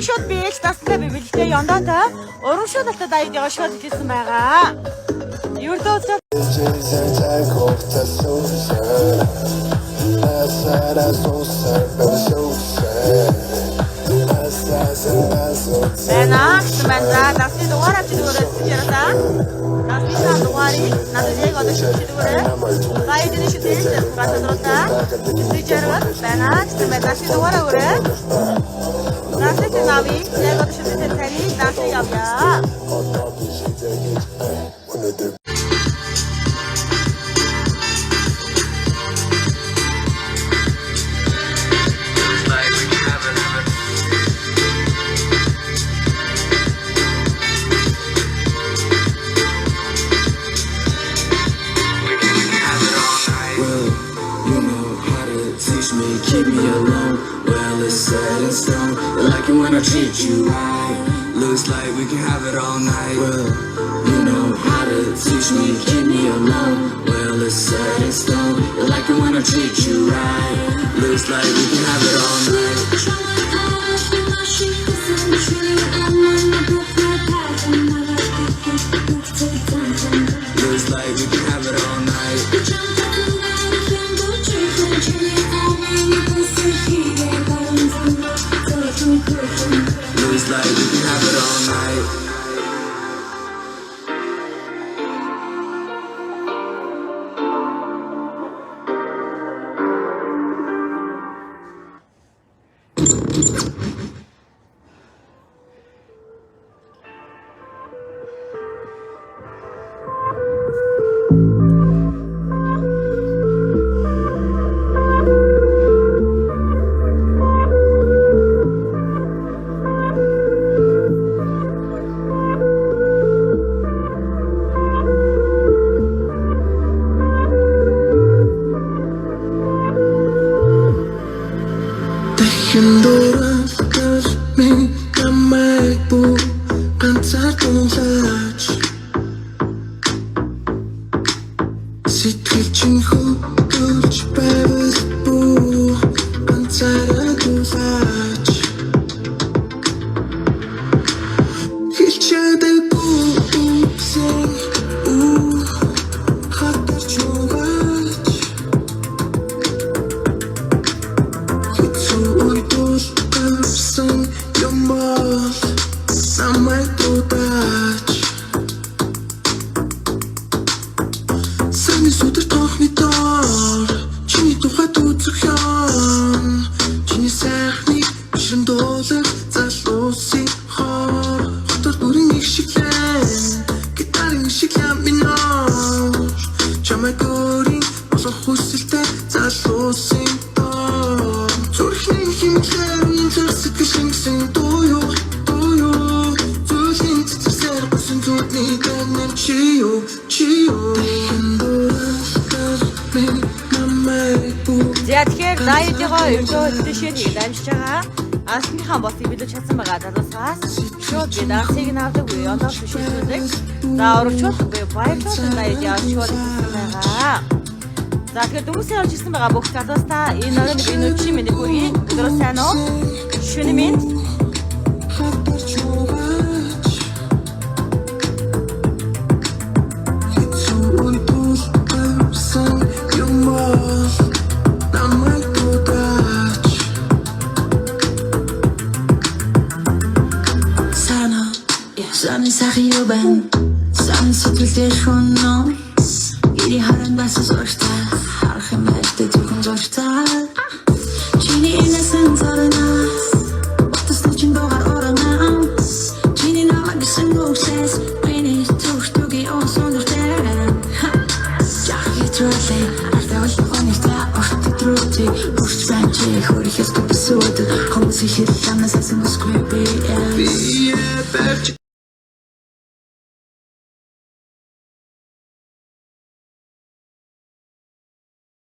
شد بیش دست ببینید که یانده تا آروم شد تا دایی دیگه شد دیگه سمعه یورد آسد من دستی دواره چی دوره سیجرتا دستی شد دواری ندیجه گاده شد چی دوره دایی دیگه شد دیگه قطع درسته سیجرات من دستی دواره اوره Nasıl tenavi? Ne kadar şimdi tenteri nasıl yapıyor? Keep me alone, well it's set in stone. You like it when I treat you right. Looks like we can have it all night. Well, you know how to teach me, keep me alone. Well it's set in stone. You like it when I treat you right. Looks like we can have it all night. Looks like we can have it all night. Looks like we can have it all night. Ziyadkar dayıcığa ülke ötüşü değil demişçağa. Асныхан босыг бид чадсан байгаа залуусаас шууд бид ансыг навдаг уу одоо шишүүлдэг. За урагчуулгүй баярлалаа байж явшгүй байгаа. За тэгэхээр дүнсээ орж ирсэн байгаа бүх залуустаа энэ орон энэ өчиг миний хүргэе. Өдрөө сайн уу? Шөнө минь Саний сахиубан саний сэтгэлдээ шунно ири харан баса зуртаа харах юм хэлтэй зөвхөн зуртаа чиний энэ сансарнаас батсан чин доогар оронаа чиний намайг сэнгүүсээс миний зүрхтүги онсондортэй яхи троллей артавал онигта ортитрути бүрч банчи хөрихээс тупсууд хүмүүс их хэлланаас асангусгүй би перчик